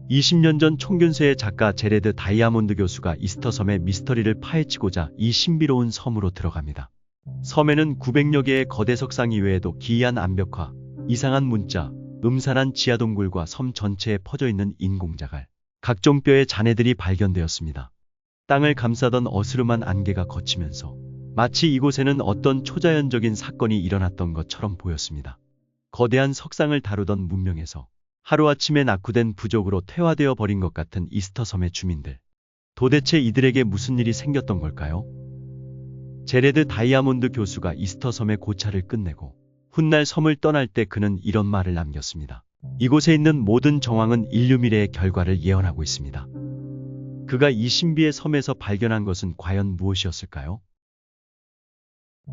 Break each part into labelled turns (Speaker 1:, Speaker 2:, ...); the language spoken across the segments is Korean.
Speaker 1: 20년 전 총균세의 작가 제레드 다이아몬드 교수가 이스터섬의 미스터리를 파헤치고자 이 신비로운 섬으로 들어갑니다. 섬에는 900여 개의 거대 석상 이외에도 기이한 암벽화, 이상한 문자, 음산한 지하동굴과 섬 전체에 퍼져있는 인공자갈, 각종 뼈의 잔해들이 발견되었습니다. 땅을 감싸던 어스름한 안개가 걷히면서 마치 이곳에는 어떤 초자연적인 사건이 일어났던 것처럼 보였습니다. 거대한 석상을 다루던 문명에서 하루아침에 낙후된 부족으로 퇴화되어 버린 것 같은 이스터섬의 주민들. 도대체 이들에게 무슨 일이 생겼던 걸까요? 제레드 다이아몬드 교수가 이스터섬의 고찰을 끝내고 훗날 섬을 떠날 때 그는 이런 말을 남겼습니다. 이곳에 있는 모든 정황은 인류 미래의 결과를 예언하고 있습니다. 그가 이 신비의 섬에서 발견한 것은 과연 무엇이었을까요?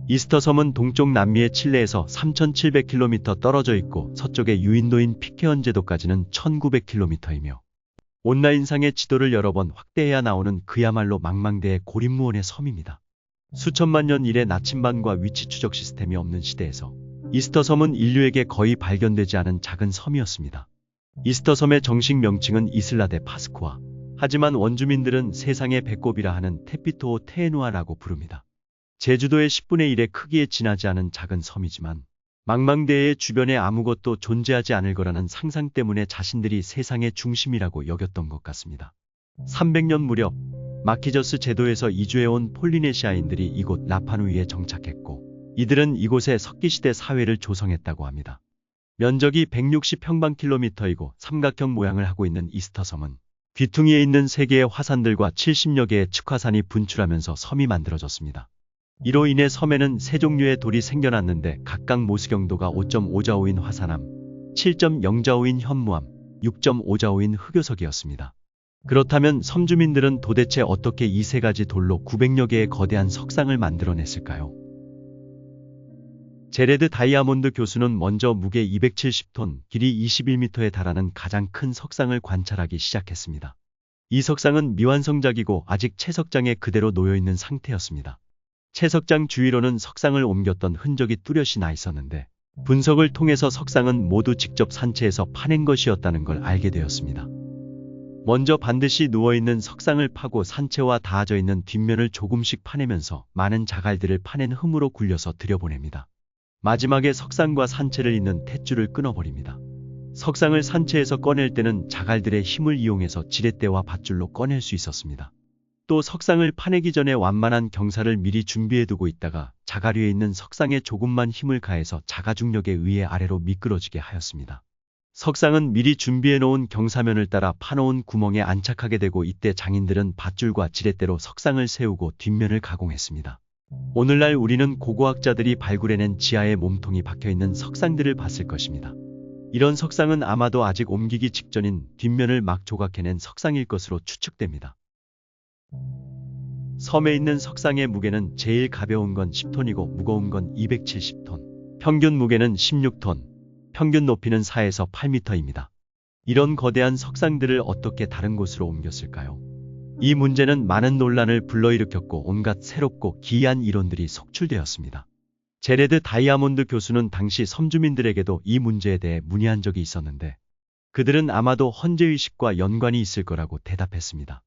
Speaker 1: 이스터섬은 동쪽 남미의 칠레에서 3,700km 떨어져 있고 서쪽의 유인도인 피케언 제도까지는 1,900km이며 온라인상의 지도를 여러 번 확대해야 나오는 그야말로 망망대해 고립무원의 섬입니다. 수천만 년 이래 나침반과 위치 추적 시스템이 없는 시대에서 이스터섬은 인류에게 거의 발견되지 않은 작은 섬이었습니다. 이스터섬의 정식 명칭은 이슬라 데 파스쿠아. 하지만 원주민들은 세상의 배꼽이라 하는 테피토오 테에누아라고 부릅니다. 제주도의 10분의 1의 크기에 지나지 않은 작은 섬이지만 망망대해의 주변에 아무것도 존재하지 않을 거라는 상상 때문에 자신들이 세상의 중심이라고 여겼던 것 같습니다. 300년 무렵 마키저스 제도에서 이주해온 폴리네시아인들이 이곳 라파누이에 정착했고 이들은 이곳에 석기시대 사회를 조성했다고 합니다. 면적이 160평방킬로미터이고 삼각형 모양을 하고 있는 이스터섬은 귀퉁이에 있는 3개의 화산들과 70여 개의 측화산이 분출하면서 섬이 만들어졌습니다. 이로 인해 섬에는 3종류의 돌이 생겨났는데 각각 모수경도가 5.5자오인 화산암, 7.0자오인 현무암, 6.5자오인 흑요석이었습니다. 그렇다면 섬 주민들은 도대체 어떻게 이 3가지 돌로 900여 개의 거대한 석상을 만들어냈을까요? 제레드 다이아몬드 교수는 먼저 무게 270톤, 길이 21m에 달하는 가장 큰 석상을 관찰하기 시작했습니다. 이 석상은 미완성작이고 아직 채석장에 그대로 놓여있는 상태였습니다. 채석장 주위로는 석상을 옮겼던 흔적이 뚜렷이 나 있었는데 분석을 통해서 석상은 모두 직접 산채에서 파낸 것이었다는 걸 알게 되었습니다. 먼저 반드시 누워있는 석상을 파고 산채와 닿아져 있는 뒷면을 조금씩 파내면서 많은 자갈들을 파낸 흠으로 굴려서 들여보냅니다. 마지막에 석상과 산채를 잇는 탯줄을 끊어버립니다. 석상을 산채에서 꺼낼 때는 자갈들의 힘을 이용해서 지렛대와 밧줄로 꺼낼 수 있었습니다. 또 석상을 파내기 전에 완만한 경사를 미리 준비해두고 있다가 자갈 위에 있는 석상에 조금만 힘을 가해서 자가중력에 의해 아래로 미끄러지게 하였습니다. 석상은 미리 준비해놓은 경사면을 따라 파놓은 구멍에 안착하게 되고 이때 장인들은 밧줄과 지렛대로 석상을 세우고 뒷면을 가공했습니다. 오늘날 우리는 고고학자들이 발굴해낸 지하에 몸통이 박혀있는 석상들을 봤을 것입니다. 이런 석상은 아마도 아직 옮기기 직전인 뒷면을 막 조각해낸 석상일 것으로 추측됩니다. 섬에 있는 석상의 무게는 제일 가벼운 건 10톤이고 무거운 건 270톤, 평균 무게는 16톤, 평균 높이는 4에서 8m입니다. 이런 거대한 석상들을 어떻게 다른 곳으로 옮겼을까요? 이 문제는 많은 논란을 불러일으켰고 온갖 새롭고 기이한 이론들이 속출되었습니다. 제레드 다이아몬드 교수는 당시 섬주민들에게도 이 문제에 대해 문의한 적이 있었는데 그들은 아마도 헌재의식과 연관이 있을 거라고 대답했습니다.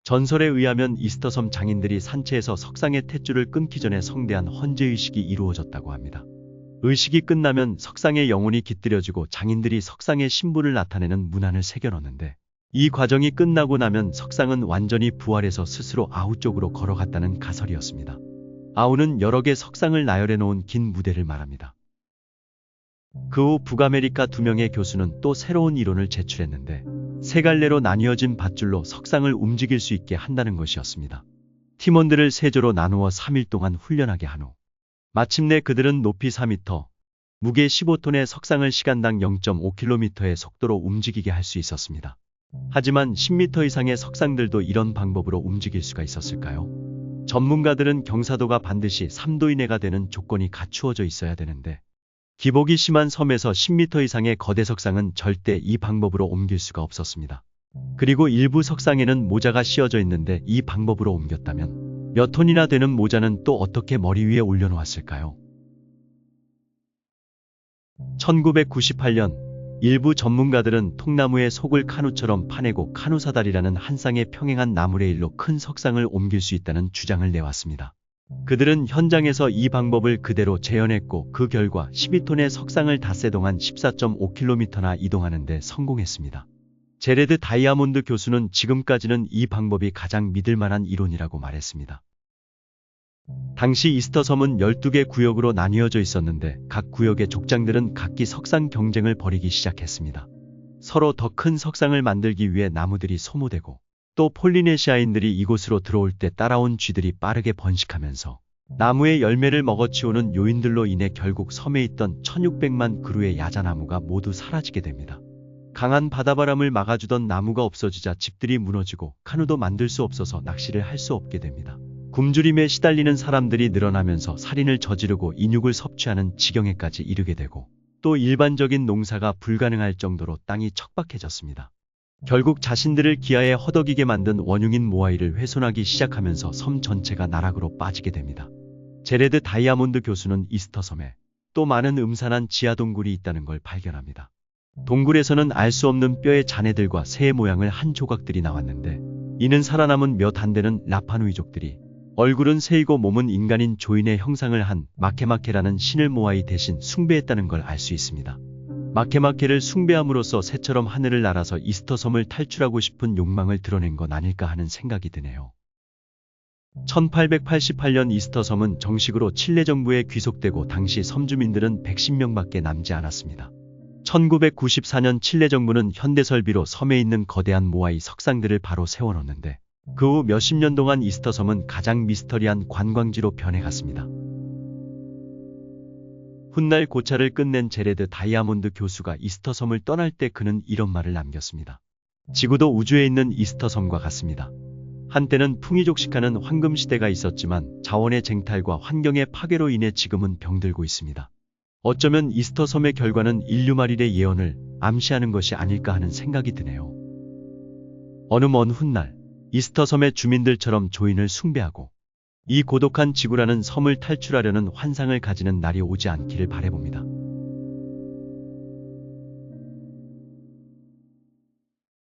Speaker 1: 전설에 의하면 이스터섬 장인들이 산채에서 석상의 탯줄을 끊기 전에 성대한 헌재의식이 이루어졌다고 합니다. 의식이 끝나면 석상의 영혼이 깃들여지고 장인들이 석상의 신분을 나타내는 문안을 새겨넣는데 이 과정이 끝나고 나면 석상은 완전히 부활해서 스스로 아우 쪽으로 걸어갔다는 가설이었습니다. 아우는 여러 개 석상을 나열해 놓은 긴 무대를 말합니다. 그 후 북아메리카 2명의 교수는 또 새로운 이론을 제출했는데 3갈래로 나뉘어진 밧줄로 석상을 움직일 수 있게 한다는 것이었습니다. 팀원들을 3조로 나누어 3일 동안 훈련하게 한 후 마침내 그들은 높이 4m, 무게 15톤의 석상을 시간당 0.5km의 속도로 움직이게 할 수 있었습니다. 하지만 10m 이상의 석상들도 이런 방법으로 움직일 수가 있었을까요? 전문가들은 경사도가 반드시 3도 이내가 되는 조건이 갖추어져 있어야 되는데 기복이 심한 섬에서 10m 이상의 거대 석상은 절대 이 방법으로 옮길 수가 없었습니다. 그리고 일부 석상에는 모자가 씌어져 있는데 이 방법으로 옮겼다면 몇 톤이나 되는 모자는 또 어떻게 머리 위에 올려놓았을까요? 1998년 일부 전문가들은 통나무의 속을 카누처럼 파내고 카누사다리라는 한 쌍의 평행한 나무레일로 큰 석상을 옮길 수 있다는 주장을 내왔습니다. 그들은 현장에서 이 방법을 그대로 재현했고 그 결과 12톤의 석상을 닷새 동안 14.5km나 이동하는 데 성공했습니다. 제레드 다이아몬드 교수는 지금까지는 이 방법이 가장 믿을 만한 이론이라고 말했습니다. 당시 이스터 섬은 12개 구역으로 나뉘어져 있었는데 각 구역의 족장들은 각기 석상 경쟁을 벌이기 시작했습니다. 서로 더 큰 석상을 만들기 위해 나무들이 소모되고 또 폴리네시아인들이 이곳으로 들어올 때 따라온 쥐들이 빠르게 번식하면서 나무의 열매를 먹어치우는 요인들로 인해 결국 섬에 있던 1600만 그루의 야자나무가 모두 사라지게 됩니다. 강한 바다바람을 막아주던 나무가 없어지자 집들이 무너지고 카누도 만들 수 없어서 낚시를 할 수 없게 됩니다. 굶주림에 시달리는 사람들이 늘어나면서 살인을 저지르고 인육을 섭취하는 지경에까지 이르게 되고 또 일반적인 농사가 불가능할 정도로 땅이 척박해졌습니다. 결국 자신들을 기아에 허덕이게 만든 원흉인 모아이를 훼손하기 시작하면서 섬 전체가 나락으로 빠지게 됩니다. 제레드 다이아몬드 교수는 이스터 섬에 또 많은 음산한 지하 동굴이 있다는 걸 발견합니다. 동굴에서는 알 수 없는 뼈의 잔해들과 새의 모양을 한 조각들이 나왔는데 이는 살아남은 몇 안 되는 라파누이족들이 얼굴은 새이고 몸은 인간인 조인의 형상을 한 마케마케라는 신을 모아이 대신 숭배했다는 걸 알 수 있습니다. 마케마케를 숭배함으로써 새처럼 하늘을 날아서 이스터 섬을 탈출하고 싶은 욕망을 드러낸 건 아닐까 하는 생각이 드네요. 1888년 이스터 섬은 정식으로 칠레 정부에 귀속되고 당시 섬 주민들은 110명밖에 남지 않았습니다. 1994년 칠레 정부는 현대 설비로 섬에 있는 거대한 모아이 석상들을 바로 세워놓는데 그 후 몇십 년 동안 이스터 섬은 가장 미스터리한 관광지로 변해갔습니다. 훗날 고찰을 끝낸 제레드 다이아몬드 교수가 이스터 섬을 떠날 때 그는 이런 말을 남겼습니다. 지구도 우주에 있는 이스터 섬과 같습니다. 한때는 풍이족식하는 황금 시대가 있었지만 자원의 쟁탈과 환경의 파괴로 인해 지금은 병들고 있습니다. 어쩌면 이스터 섬의 결과는 인류 말일의 예언을 암시하는 것이 아닐까 하는 생각이 드네요. 어느 먼 훗날 이스터 섬의 주민들처럼 조인을 숭배하고 이 고독한 지구라는 섬을 탈출하려는 환상을 가지는 날이 오지 않기를 바라봅니다.